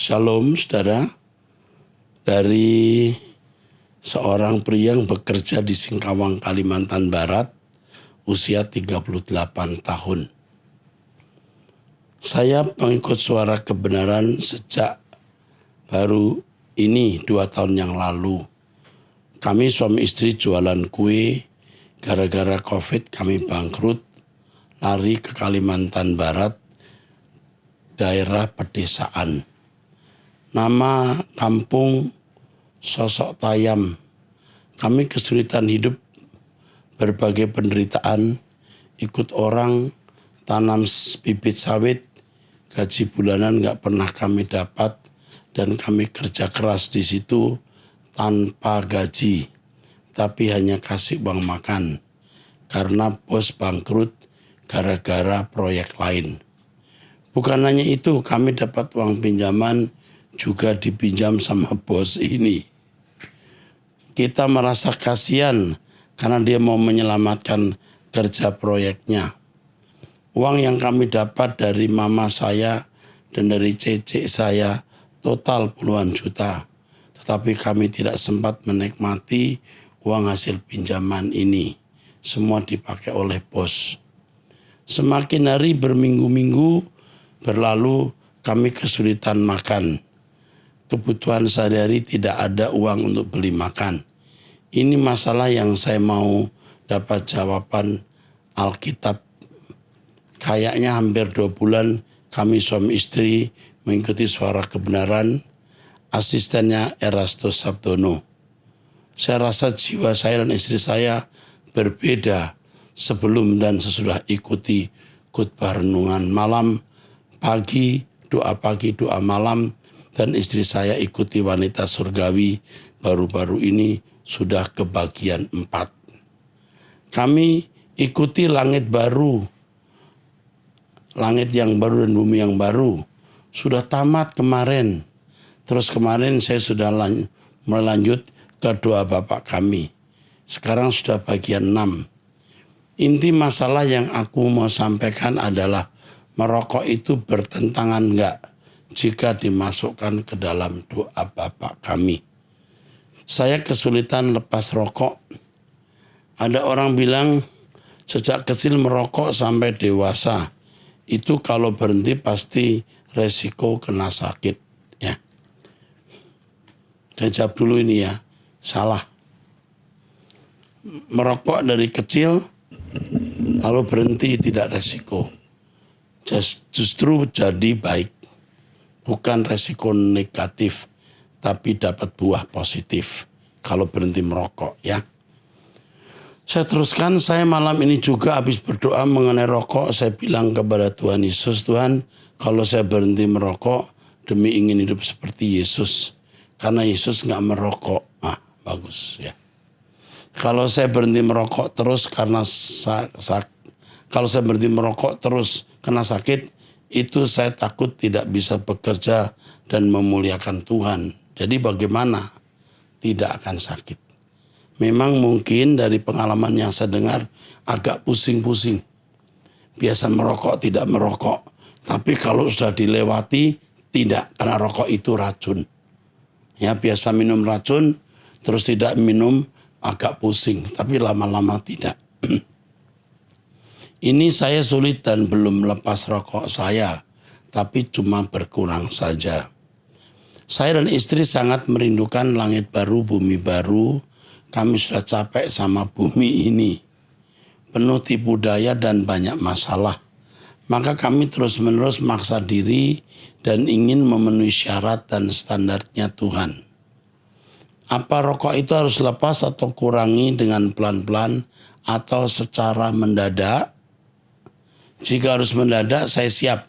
Shalom saudara, dari seorang pria yang bekerja di Singkawang, Kalimantan Barat, usia 38 tahun. Saya pengikut suara kebenaran sejak baru ini 2 tahun yang lalu. Kami suami istri jualan kue, gara-gara COVID kami bangkrut, lari ke Kalimantan Barat, daerah pedesaan. Nama kampung Sosok Tayam. Kami kesulitan hidup, berbagai penderitaan, ikut orang, tanam bibit sawit, gaji bulanan nggak pernah kami dapat, dan kami kerja keras di situ tanpa gaji, tapi hanya kasih uang makan, karena bos bangkrut gara-gara proyek lain. Bukan hanya itu, kami dapat uang pinjaman juga dipinjam sama bos ini. Kita merasa kasihan karena dia mau menyelamatkan kerja proyeknya. Uang yang kami dapat dari mama saya dan dari cece saya total puluhan juta. Tetapi kami tidak sempat menikmati uang hasil pinjaman ini. Semua dipakai oleh bos. Semakin hari berminggu-minggu berlalu, kami kesulitan makan. Kebutuhan sehari-hari tidak ada uang untuk beli makan. Ini masalah yang saya mau dapat jawaban Alkitab. Kayaknya hampir 2 bulan kami suami istri mengikuti suara kebenaran, asistennya Erastus Sabdono. Saya rasa jiwa saya dan istri saya berbeda sebelum dan sesudah ikuti khotbah renungan malam, pagi, doa malam, dan istri saya ikuti wanita surgawi baru-baru ini sudah kebagian 4. Kami ikuti langit baru, langit yang baru dan bumi yang baru. Sudah tamat kemarin. Terus kemarin saya sudah melanjut ke doa Bapak kami. Sekarang sudah bagian 6. Inti masalah yang aku mau sampaikan adalah merokok itu bertentangan enggak jika dimasukkan ke dalam doa Bapak kami. Saya kesulitan lepas rokok. Ada orang bilang sejak kecil merokok sampai dewasa. Itu kalau berhenti pasti resiko kena sakit. Ya. Saya jawab dulu ini ya, salah. Merokok dari kecil lalu berhenti tidak resiko. Justru jadi baik. Bukan resiko negatif, tapi dapat buah positif kalau berhenti merokok ya. Saya teruskan, saya malam ini juga habis berdoa mengenai rokok, saya bilang kepada Tuhan Yesus, Tuhan, kalau saya berhenti merokok demi ingin hidup seperti Yesus, karena Yesus nggak merokok, bagus ya. Kalau saya berhenti merokok terus karena kalau saya berhenti merokok terus kena sakit, itu saya takut tidak bisa bekerja dan memuliakan Tuhan. Jadi bagaimana? Tidak akan sakit. Memang mungkin dari pengalaman yang saya dengar agak pusing-pusing. Biasa merokok, tidak merokok. Tapi kalau sudah dilewati, tidak. Karena rokok itu racun. Ya, biasa minum racun, terus tidak minum agak pusing. Tapi lama-lama tidak. Ini saya sulit dan belum lepas rokok saya, tapi cuma berkurang saja. Saya dan istri sangat merindukan langit baru, bumi baru. Kami sudah capek sama bumi ini. Penuh tipu daya dan banyak masalah. Maka kami terus-menerus maksa diri dan ingin memenuhi syarat dan standarnya Tuhan. Apa rokok itu harus lepas atau kurangi dengan pelan-pelan atau secara mendadak? Jika harus mendadak, saya siap.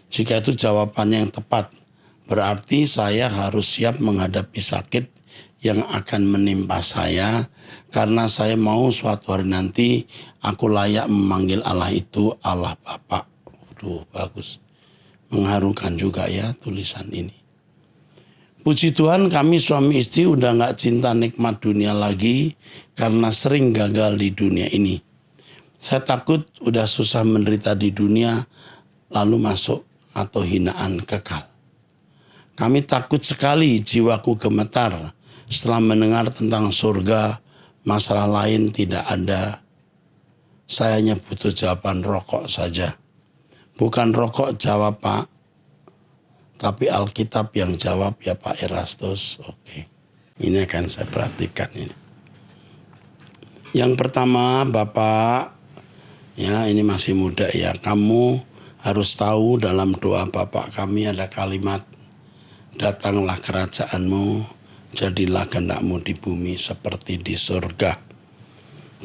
Jika itu jawabannya yang tepat, berarti saya harus siap menghadapi sakit yang akan menimpa saya, karena saya mau suatu hari nanti aku layak memanggil Allah itu Allah Bapa. Bagus. Mengharukan juga ya tulisan ini. Puji Tuhan, kami suami istri udah gak cinta nikmat dunia lagi karena sering gagal di dunia ini. Saya takut udah susah menderita di dunia lalu masuk atau hinaan kekal. Kami takut sekali, jiwaku gemetar setelah mendengar tentang surga. Masalah lain tidak ada. Saya hanya butuh jawaban rokok saja. Bukan rokok jawab Pak, tapi Alkitab yang jawab ya Pak Erastus. Oke, ini akan saya perhatikan ini. Yang pertama Bapak, ya ini masih muda ya, kamu harus tahu dalam doa Bapak kami ada kalimat, datanglah kerajaanmu, jadilah kehendakmu di bumi seperti di surga.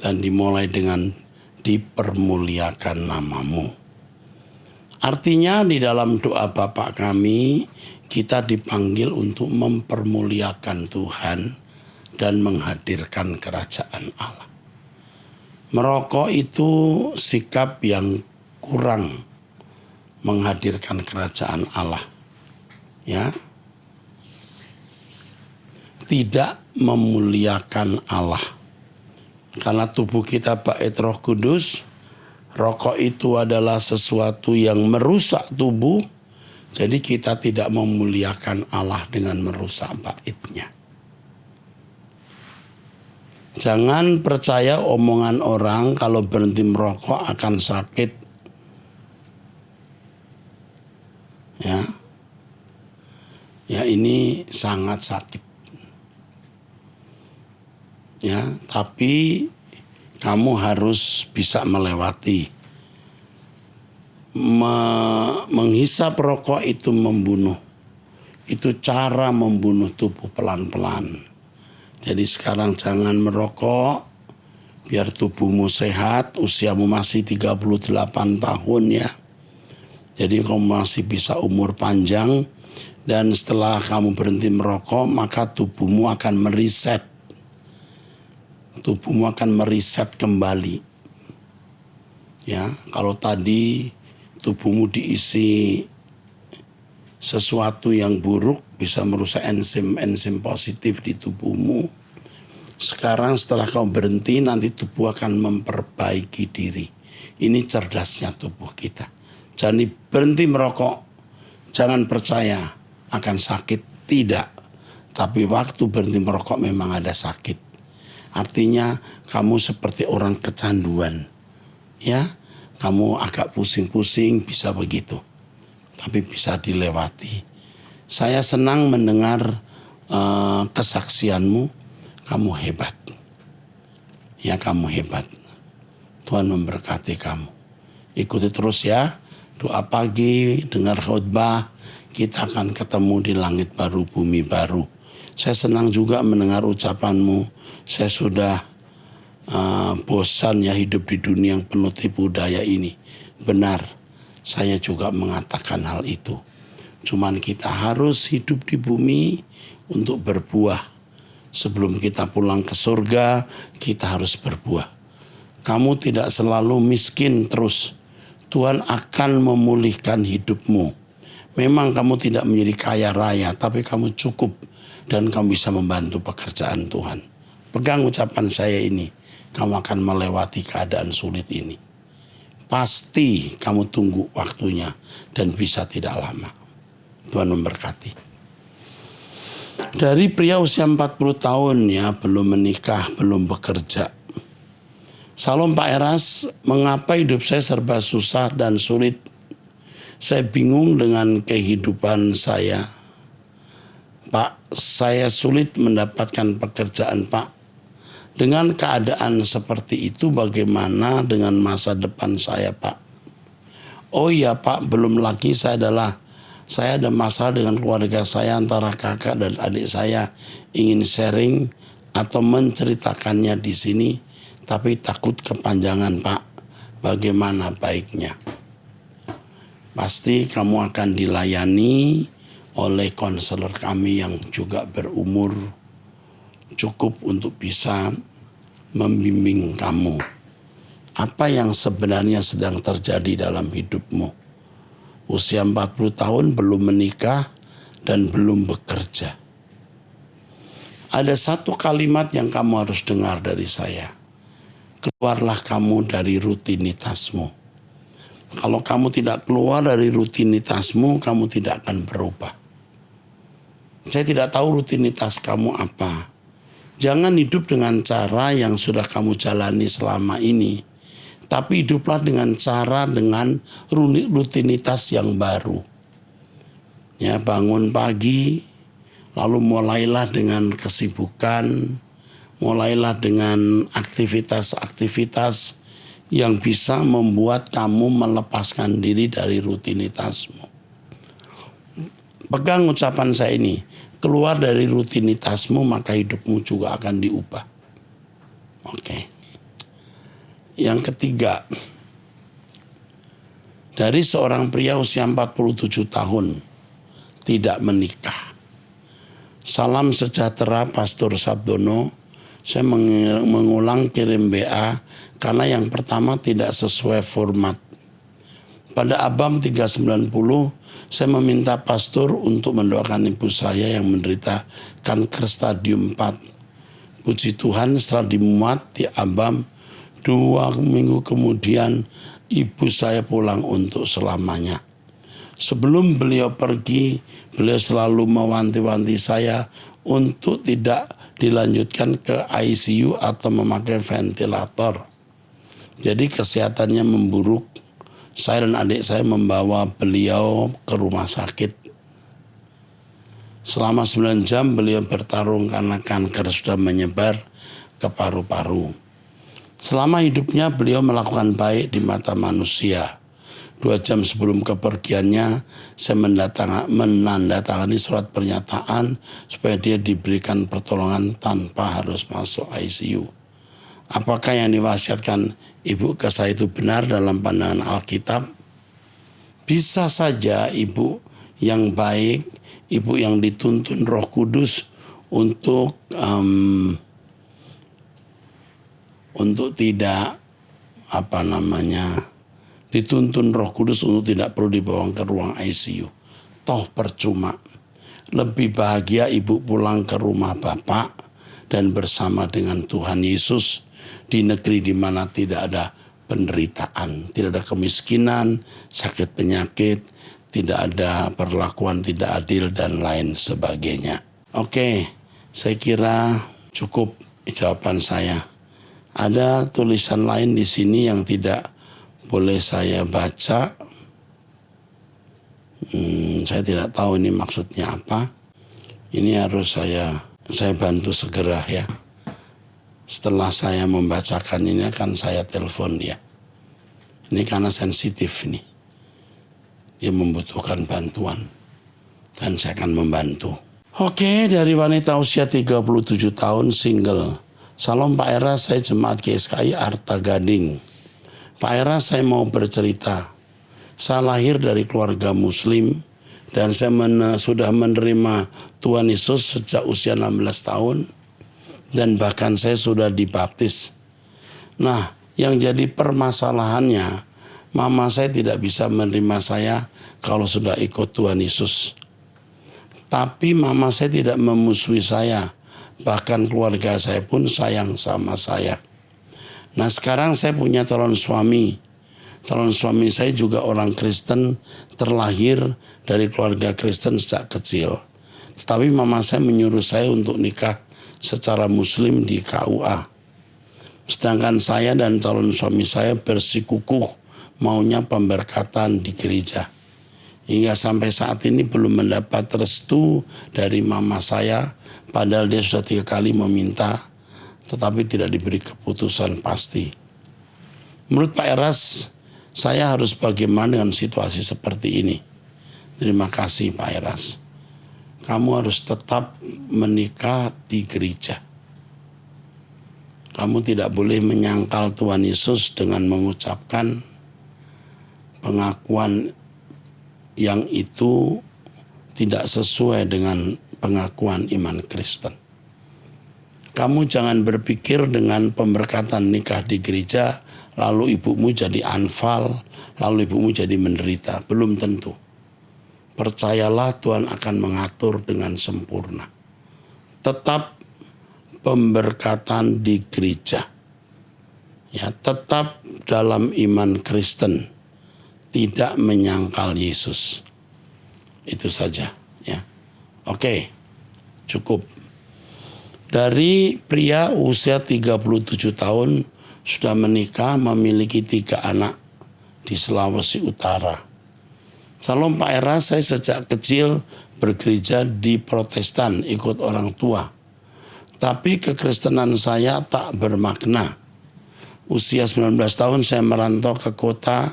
Dan dimulai dengan dipermuliakan namamu. Artinya di dalam doa Bapak kami, kita dipanggil untuk mempermuliakan Tuhan dan menghadirkan kerajaan Allah. Merokok itu sikap yang kurang menghadirkan kerajaan Allah. Ya. Tidak memuliakan Allah. Karena tubuh kita bait Roh Kudus, rokok itu adalah sesuatu yang merusak tubuh, jadi kita tidak memuliakan Allah dengan merusak baitnya. Jangan percaya omongan orang kalau berhenti merokok akan sakit. Ya ini sangat sakit. Ya, tapi kamu harus bisa melewati. Menghisap rokok itu membunuh. Itu cara membunuh tubuh pelan-pelan. Jadi sekarang jangan merokok biar tubuhmu sehat, usiamu masih 38 tahun ya. Jadi kamu masih bisa umur panjang dan setelah kamu berhenti merokok maka tubuhmu akan mereset. Tubuhmu akan mereset kembali. Ya, kalau tadi tubuhmu diisi sesuatu yang buruk bisa merusak enzim positif di tubuhmu. Sekarang setelah kau berhenti nanti tubuh akan memperbaiki diri. Ini cerdasnya tubuh kita. Jadi berhenti merokok. Jangan percaya akan sakit. Tidak. Tapi waktu berhenti merokok memang ada sakit. Artinya kamu seperti orang kecanduan. Ya, kamu agak pusing-pusing bisa begitu. Tapi bisa dilewati. Saya senang mendengar kesaksianmu. Kamu hebat. Ya, kamu hebat. Tuhan memberkati kamu. Ikuti terus ya. Doa pagi, dengar khotbah. Kita akan ketemu di langit baru, bumi baru. Saya senang juga mendengar ucapanmu. Saya sudah bosan ya hidup di dunia yang penuh tipu daya ini. Benar, saya juga mengatakan hal itu. Cuman kita harus hidup di bumi untuk berbuah. Sebelum kita pulang ke surga, kita harus berbuah. Kamu tidak selalu miskin terus. Tuhan akan memulihkan hidupmu. Memang kamu tidak menjadi kaya raya, tapi kamu cukup dan kamu bisa membantu pekerjaan Tuhan. Pegang ucapan saya ini, kamu akan melewati keadaan sulit ini. Pasti kamu tunggu waktunya dan bisa tidak lama. Tuhan memberkati. Dari pria usia 40 tahun ya, belum menikah, belum bekerja. Salam Pak Eras, mengapa hidup saya serba susah dan sulit? Saya bingung dengan kehidupan saya. Pak, saya sulit mendapatkan pekerjaan Pak. Dengan keadaan seperti itu bagaimana dengan masa depan saya Pak? Oh iya Pak, belum lagi saya ada masalah dengan keluarga saya, antara kakak dan adik saya. Ingin sharing atau menceritakannya di sini, tapi takut kepanjangan Pak. Bagaimana baiknya? Pasti kamu akan dilayani oleh konselor kami yang juga berumur cukup untuk bisa membimbing kamu. Apa yang sebenarnya sedang terjadi dalam hidupmu? Usia 40 tahun belum menikah dan belum bekerja. Ada satu kalimat yang kamu harus dengar dari saya. Keluarlah kamu dari rutinitasmu. Kalau kamu tidak keluar dari rutinitasmu, kamu tidak akan berubah. Saya tidak tahu rutinitas kamu apa. Jangan hidup dengan cara yang sudah kamu jalani selama ini. Tapi hiduplah dengan rutinitas yang baru. Ya, bangun pagi, lalu mulailah dengan kesibukan, mulailah dengan aktivitas-aktivitas yang bisa membuat kamu melepaskan diri dari rutinitasmu. Pegang ucapan saya ini, keluar dari rutinitasmu maka hidupmu juga akan diubah. Oke. Yang ketiga, dari seorang pria usia 47 tahun tidak menikah. Salam sejahtera Pastor Sabdono. Saya mengulang kirim BA karena yang pertama tidak sesuai format. Pada Abam 390 saya meminta pastor untuk mendoakan ibu saya yang menderita kanker stadium 4. Puji Tuhan setelah dimuat di Abam, 2 minggu kemudian ibu saya pulang untuk selamanya. Sebelum beliau pergi, beliau selalu mewanti-wanti saya untuk tidak dilanjutkan ke ICU atau memakai ventilator. Jadi kesehatannya memburuk. Saya dan adik saya membawa beliau ke rumah sakit. Selama 9 jam beliau bertarung karena kanker sudah menyebar ke paru-paru. Selama hidupnya beliau melakukan baik di mata manusia. 2 jam sebelum kepergiannya saya menandatangani surat pernyataan supaya dia diberikan pertolongan tanpa harus masuk ICU. Apakah yang diwasiatkan ibu ke saya itu benar dalam pandangan Alkitab? Bisa saja ibu yang baik, ibu yang dituntun Roh Kudus untuk tidak dituntun Roh Kudus untuk tidak perlu dibawa ke ruang ICU. Toh percuma. Lebih bahagia ibu pulang ke rumah Bapak dan bersama dengan Tuhan Yesus di negeri di mana tidak ada penderitaan, tidak ada kemiskinan, sakit penyakit, tidak ada perlakuan tidak adil dan lain sebagainya. Oke, saya kira cukup jawaban saya. Ada tulisan lain di sini yang tidak boleh saya baca. Saya tidak tahu ini maksudnya apa. Ini harus saya bantu segera ya. Setelah saya membacakan ini akan saya telepon dia. Ini karena sensitif nih. Dia membutuhkan bantuan. Dan saya akan membantu. Oke, dari wanita usia 37 tahun single. Salam Pak Era, saya jemaat GSKI Arta Gading. Pak Era, saya mau bercerita. Saya lahir dari keluarga muslim dan saya sudah menerima Tuhan Yesus sejak usia 16 tahun dan bahkan saya sudah dibaptis. Nah, yang jadi permasalahannya, mama saya tidak bisa menerima saya kalau sudah ikut Tuhan Yesus. Tapi mama saya tidak memusuhi saya, bahkan keluarga saya pun sayang sama saya. Nah, sekarang saya punya calon suami. Calon suami saya juga orang Kristen, terlahir dari keluarga Kristen sejak kecil. Tetapi mama saya menyuruh saya untuk nikah secara muslim di KUA. Sedangkan saya dan calon suami saya bersikukuh maunya pemberkatan di gereja. Hingga sampai saat ini belum mendapat restu dari mama saya, padahal dia sudah 3 kali meminta, tetapi tidak diberi keputusan pasti. Menurut Pak Eras, saya harus bagaimana dengan situasi seperti ini? Terima kasih Pak Eras. Kamu harus tetap menikah di gereja. Kamu tidak boleh menyangkal Tuhan Yesus dengan mengucapkan pengakuan yang itu tidak sesuai dengan pengakuan iman Kristen. Kamu jangan berpikir dengan pemberkatan nikah di gereja, lalu ibumu jadi anfal, lalu ibumu jadi menderita. Belum tentu. Percayalah Tuhan akan mengatur dengan sempurna. Tetap pemberkatan di gereja. Ya, tetap dalam iman Kristen. Tidak menyangkal Yesus. Itu saja. Ya. Oke. cukup. Dari pria usia 37 tahun sudah menikah, memiliki 3 anak di Sulawesi Utara. Salam Pak Era, saya sejak kecil bergereja di Protestan, ikut orang tua. Tapi kekristenan saya tak bermakna. Usia 19 tahun saya merantau ke kota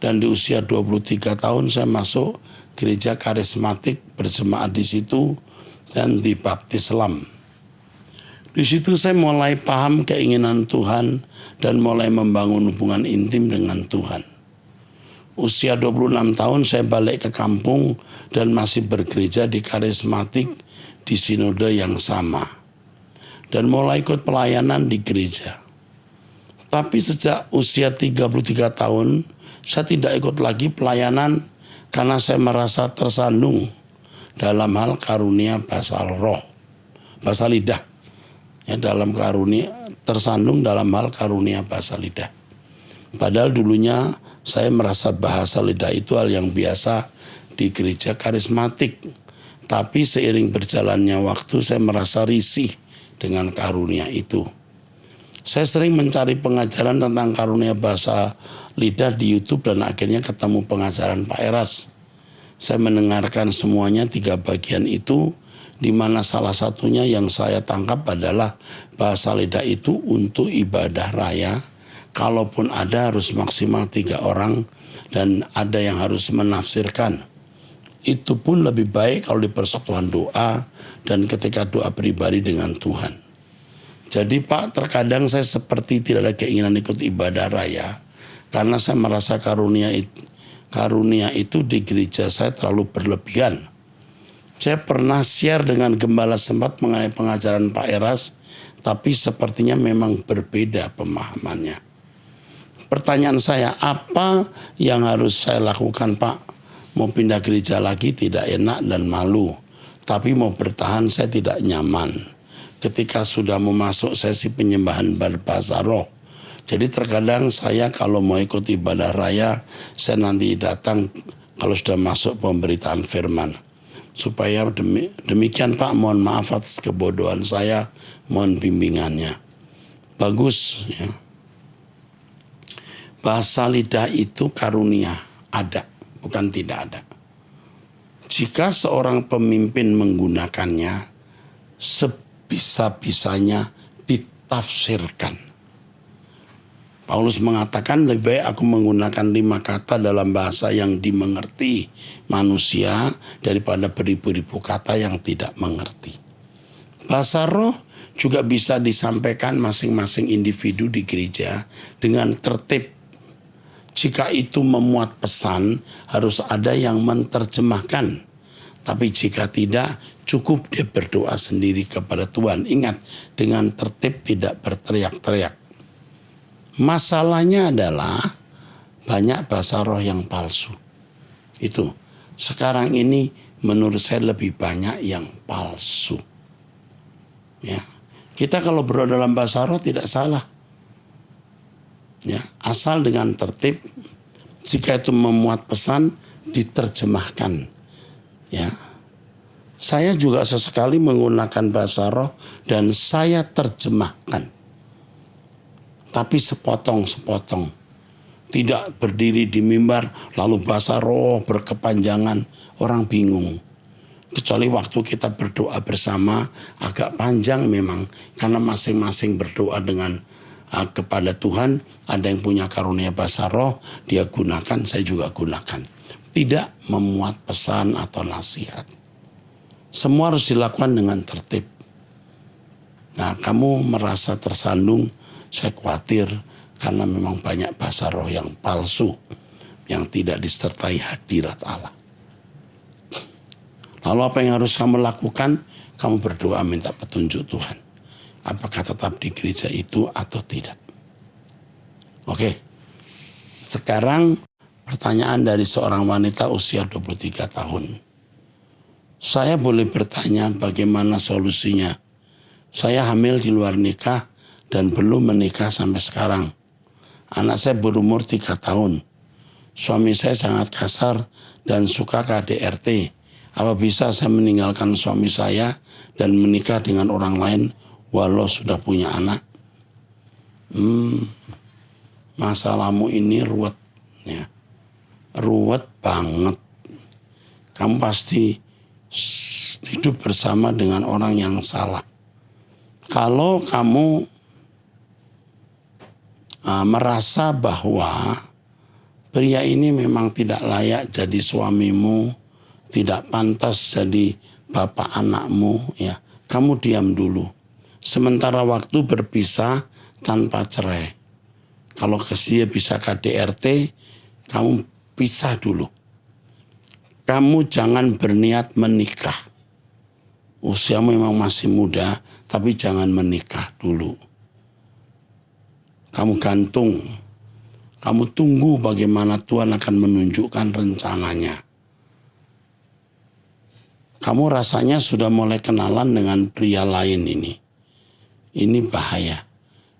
dan di usia 23 tahun saya masuk gereja karismatik, berjemaat di situ dan dibaptis Islam. Di situ saya mulai paham keinginan Tuhan dan mulai membangun hubungan intim dengan Tuhan. Usia 26 tahun saya balik ke kampung dan masih bergereja di karismatik di sinode yang sama. Dan mulai ikut pelayanan di gereja. Tapi sejak usia 33 tahun saya tidak ikut lagi pelayanan karena saya merasa tersandung dalam hal karunia bahasa roh, bahasa lidah. Ya, dalam karunia, tersandung dalam hal karunia bahasa lidah. Padahal dulunya saya merasa bahasa lidah itu hal yang biasa di gereja karismatik. Tapi seiring berjalannya waktu saya merasa risih dengan karunia itu. Saya sering mencari pengajaran tentang karunia bahasa lidah di YouTube dan akhirnya ketemu pengajaran Pak Eras. Saya mendengarkan semuanya 3 bagian itu, di mana salah satunya yang saya tangkap adalah bahasa lidah itu untuk ibadah raya. Kalaupun ada harus maksimal 3 orang dan ada yang harus menafsirkan. Itu pun lebih baik kalau di persekutuan doa dan ketika doa pribadi dengan Tuhan. Jadi Pak, terkadang saya seperti tidak ada keinginan ikut ibadah raya karena saya merasa karunia itu di gereja saya terlalu berlebihan. Saya pernah share dengan gembala sempat mengenai pengajaran Pak Eras, tapi sepertinya memang berbeda pemahamannya. Pertanyaan saya, apa yang harus saya lakukan Pak? Mau pindah gereja lagi tidak enak dan malu. Tapi mau bertahan saya tidak nyaman. Ketika sudah mau masuk sesi penyembahan berbahasa roh. Jadi terkadang saya kalau mau ikut ibadah raya, saya nanti datang kalau sudah masuk pemberitaan firman. Supaya demikian Pak, mohon maaf atas kebodohan saya, mohon bimbingannya. Bagus ya. Bahasa lidah itu karunia, ada, bukan tidak ada. Jika seorang pemimpin menggunakannya, sebisa-bisanya ditafsirkan. Paulus mengatakan lebih baik aku menggunakan 5 kata dalam bahasa yang dimengerti manusia daripada beribu-ribu kata yang tidak mengerti. Bahasa roh juga bisa disampaikan masing-masing individu di gereja dengan tertib. Jika itu memuat pesan, harus ada yang menerjemahkan. Tapi jika tidak, cukup dia berdoa sendiri kepada Tuhan. Ingat, dengan tertib tidak berteriak-teriak. Masalahnya adalah banyak bahasa roh yang palsu. Itu. Sekarang ini menurut saya lebih banyak yang palsu. Ya. Kita kalau berdoa dalam bahasa roh tidak salah. Ya, asal dengan tertib, jika itu memuat pesan diterjemahkan. Ya, saya juga sesekali menggunakan bahasa roh dan saya terjemahkan, tapi sepotong-sepotong, tidak berdiri di mimbar lalu bahasa roh berkepanjangan, orang bingung. Kecuali waktu kita berdoa bersama agak panjang memang, karena masing-masing berdoa dengan kepada Tuhan. Ada yang punya karunia bahasa roh, dia gunakan, saya juga gunakan. Tidak memuat pesan atau nasihat. Semua harus dilakukan dengan tertib. Nah, kamu merasa tersandung, saya khawatir karena memang banyak bahasa roh yang palsu, yang tidak disertai hadirat Allah. Lalu apa yang harus kamu lakukan? Kamu berdoa minta petunjuk Tuhan. Apakah tetap di gereja itu atau tidak? Oke. Sekarang pertanyaan dari seorang wanita usia 23 tahun. Saya boleh bertanya bagaimana solusinya? Saya hamil di luar nikah dan belum menikah sampai sekarang. Anak saya berumur 3 tahun. Suami saya sangat kasar dan suka KDRT. Apa bisa saya meninggalkan suami saya dan menikah dengan orang lain walau sudah punya anak? Masalahmu ini ruwet, ya. Ruwet banget. Kamu pasti hidup bersama dengan orang yang salah. Kalau kamu merasa bahwa pria ini memang tidak layak jadi suamimu, tidak pantas jadi bapak anakmu, ya, kamu diam dulu. Sementara waktu berpisah tanpa cerai. Kalau dia bisa KDRT, kamu pisah dulu. Kamu jangan berniat menikah. Usiamu memang masih muda, tapi jangan menikah dulu. Kamu gantung. Kamu tunggu bagaimana Tuhan akan menunjukkan rencananya. Kamu rasanya sudah mulai kenalan dengan pria lain ini. Ini bahaya.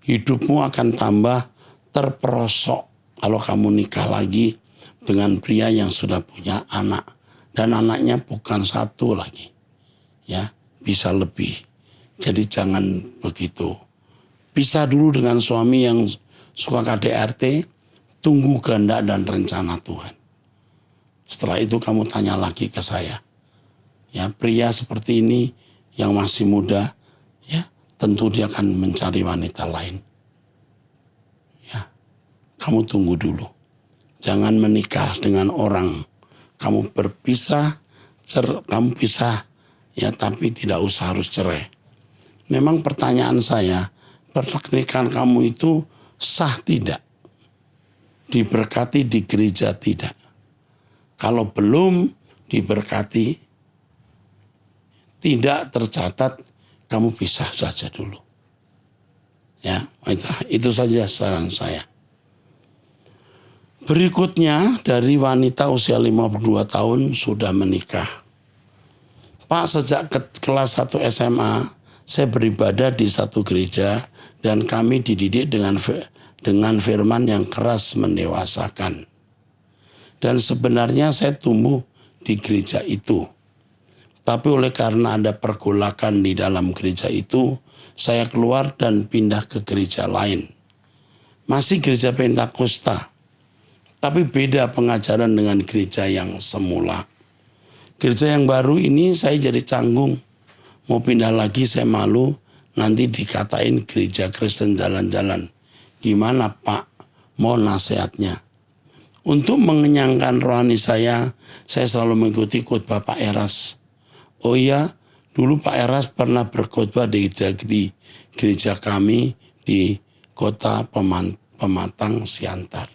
Hidupmu akan tambah terperosok kalau kamu nikah lagi dengan pria yang sudah punya anak. Dan anaknya bukan satu lagi. Ya, bisa lebih. Jadi jangan begitu. Pisah dulu dengan suami yang suka KDRT, tunggu kehendak dan rencana Tuhan. Setelah itu kamu tanya lagi ke saya. Ya, pria seperti ini yang masih muda, ya, tentu dia akan mencari wanita lain. Ya, kamu tunggu dulu. Jangan menikah dengan orang. Kamu berpisah, kamu pisah, ya, tapi tidak usah harus cerai. Memang pertanyaan saya, pernikahan kamu itu sah tidak? Diberkati di gereja tidak? Kalau belum diberkati, tidak tercatat, kamu pisah saja dulu. Ya, itu saja saran saya. Berikutnya dari wanita usia 52 tahun sudah menikah. Pak, sejak kelas 1 SMA, saya beribadah di satu gereja dan kami dididik dengan firman yang keras mendewasakan. Dan sebenarnya saya tumbuh di gereja itu. Tapi oleh karena ada pergolakan di dalam gereja itu, saya keluar dan pindah ke gereja lain. Masih gereja Pentakosta, tapi beda pengajaran dengan gereja yang semula. Gereja yang baru ini saya jadi canggung. Mau pindah lagi saya malu, nanti dikatain gereja Kristen jalan-jalan. Gimana Pak, mau nasihatnya? Untuk mengenyangkan rohani saya selalu mengikuti khotbah Pak Eras. Oh iya, dulu Pak Eras pernah berkhotbah di gereja kami di kota Pematang Siantar.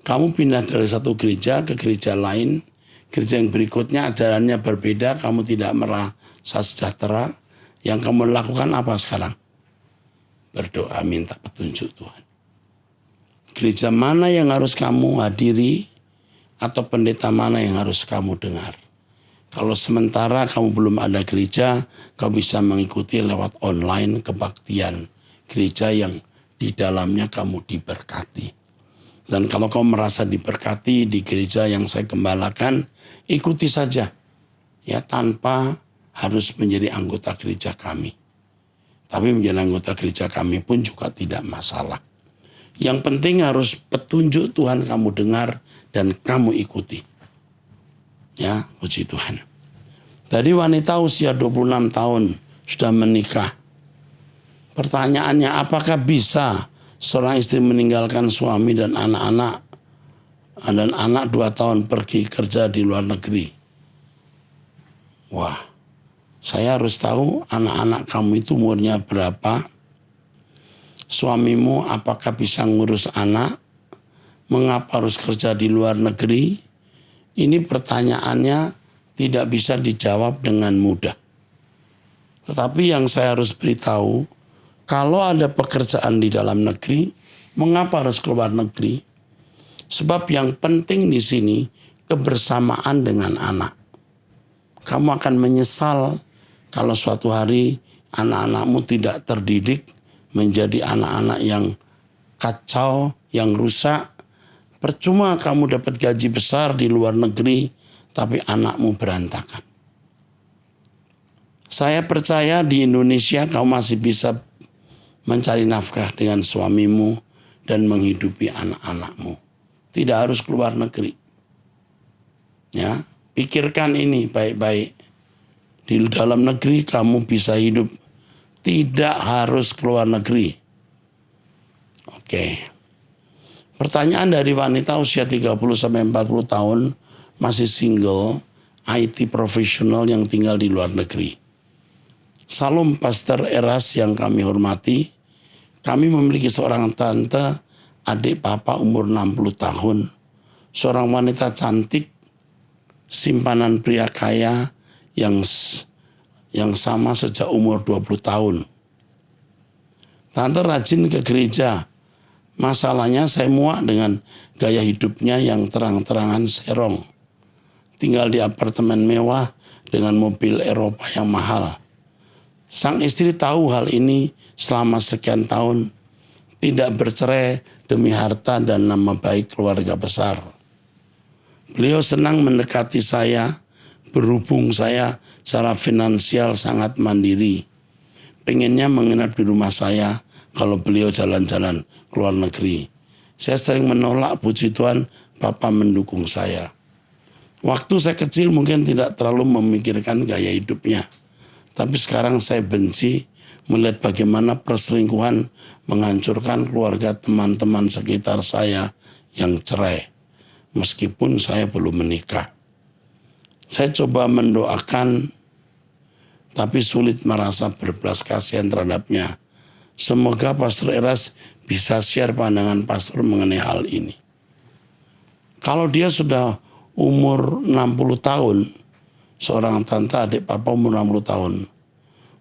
Kamu pindah dari satu gereja ke gereja lain, gereja yang berikutnya ajarannya berbeda, kamu tidak merasa sejahtera. Yang kamu lakukan apa sekarang? Berdoa minta petunjuk Tuhan. Gereja mana yang harus kamu hadiri atau pendeta mana yang harus kamu dengar? Kalau sementara kamu belum ada gereja, kau bisa mengikuti lewat online kebaktian gereja yang di dalamnya kamu diberkati. Dan kalau kau merasa diberkati di gereja yang saya gembalakan, ikuti saja. Ya, tanpa harus menjadi anggota gereja kami. Tapi menjadi anggota gereja kami pun juga tidak masalah. Yang penting harus petunjuk Tuhan kamu dengar dan kamu ikuti. Ya, puji Tuhan. Dari wanita usia 26 tahun sudah menikah. Pertanyaannya, apakah bisa seorang istri meninggalkan suami dan anak-anak 2 tahun pergi kerja di luar negeri? Wah, saya harus tahu anak-anak kamu itu umurnya berapa? Suamimu apakah bisa ngurus anak? Mengapa harus kerja di luar negeri? Ini pertanyaannya tidak bisa dijawab dengan mudah. Tetapi yang saya harus beritahu, kalau ada pekerjaan di dalam negeri, mengapa harus keluar negeri? Sebab yang penting di sini kebersamaan dengan anak. Kamu akan menyesal kalau suatu hari anak-anakmu tidak terdidik menjadi anak-anak yang kacau, yang rusak. Percuma kamu dapat gaji besar di luar negeri, tapi anakmu berantakan. Saya percaya di Indonesia kau masih bisa mencari nafkah dengan suamimu dan menghidupi anak-anakmu. Tidak harus keluar negeri. Ya, pikirkan ini baik-baik. Di dalam negeri kamu bisa hidup, tidak harus keluar negeri. Oke. Pertanyaan dari wanita usia 30 sampai 40 tahun masih single, IT profesional yang tinggal di luar negeri. Salam Pastor Eras yang kami hormati. Kami memiliki seorang tante, adik papa umur 60 tahun. Seorang wanita cantik, simpanan pria kaya yang sama sejak umur 20 tahun. Tante rajin ke gereja. Masalahnya saya muak dengan gaya hidupnya yang terang-terangan serong. Tinggal di apartemen mewah dengan mobil Eropa yang mahal. Sang istri tahu hal ini selama sekian tahun. Tidak bercerai demi harta dan nama baik keluarga besar. Beliau senang mendekati saya, berhubung saya secara finansial sangat mandiri. Pengennya menginap di rumah saya kalau beliau jalan-jalan ke luar negeri. Saya sering menolak, puji Tuhan, Papa mendukung saya. Waktu saya kecil mungkin tidak terlalu memikirkan gaya hidupnya. Tapi sekarang saya benci melihat bagaimana perselingkuhan menghancurkan keluarga teman-teman sekitar saya yang cerai. Meskipun saya belum menikah. Saya coba mendoakan, tapi sulit merasa berbelas kasihan terhadapnya. Semoga Pastor Eras bisa share pandangan Pastor mengenai hal ini. Kalau dia sudah umur 60 tahun, seorang tante adik papa umur 60 tahun,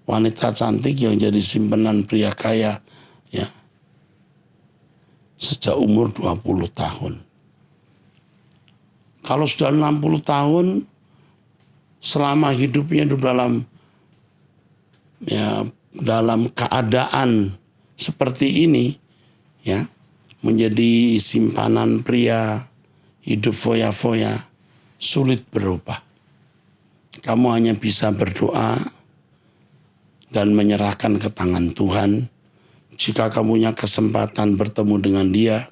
wanita cantik yang jadi simpanan pria kaya, ya, sejak umur 20 tahun. Kalau sudah 60 tahun, selama hidupnya hidup dalam keadaan seperti ini, ya, menjadi simpanan pria, hidup foya-foya, sulit berubah. Kamu hanya bisa berdoa dan menyerahkan ke tangan Tuhan. Jika kamu punya kesempatan bertemu dengan dia,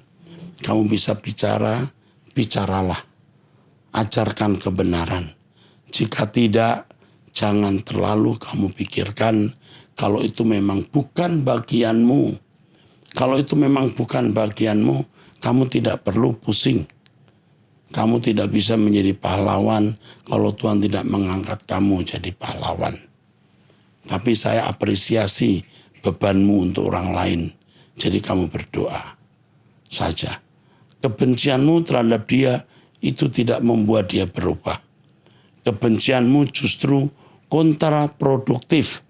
kamu bisa bicara, bicaralah. Ajarkan kebenaran. Jika tidak, jangan terlalu kamu pikirkan kalau itu memang bukan bagianmu. Kalau itu memang bukan bagianmu, kamu tidak perlu pusing. Kamu tidak bisa menjadi pahlawan kalau Tuhan tidak mengangkat kamu jadi pahlawan. Tapi saya apresiasi bebanmu untuk orang lain. Jadi kamu berdoa saja. Kebencianmu terhadap dia itu tidak membuat dia berubah. Kebencianmu justru kontraproduktif.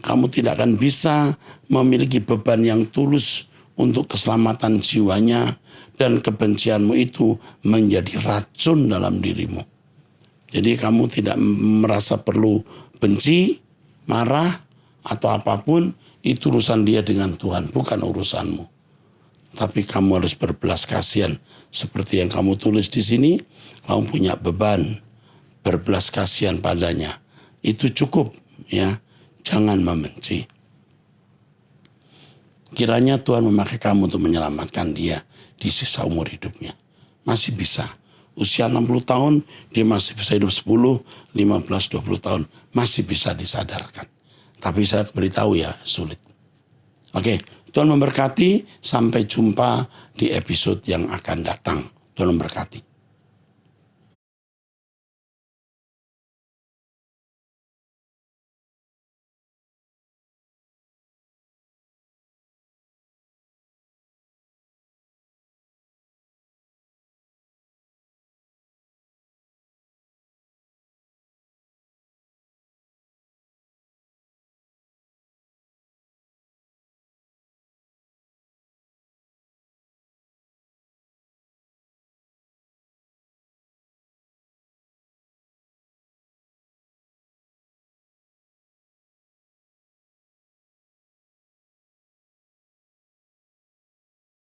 Kamu tidak akan bisa memiliki beban yang tulus untuk keselamatan jiwanya, dan kebencianmu itu menjadi racun dalam dirimu. Jadi kamu tidak merasa perlu benci, marah, atau apapun, itu urusan dia dengan Tuhan, bukan urusanmu. Tapi kamu harus berbelas kasihan. Seperti yang kamu tulis di sini, kamu punya beban, berbelas kasihan padanya. Itu cukup, ya. Jangan membenci. Kiranya Tuhan memakai kamu untuk menyelamatkan dia di sisa umur hidupnya. Masih bisa. Usia 60 tahun, dia masih bisa hidup 10, 15, 20 tahun. Masih bisa disadarkan. Tapi saya beritahu ya, sulit. Oke, Tuhan memberkati. Sampai jumpa di episode yang akan datang. Tuhan memberkati.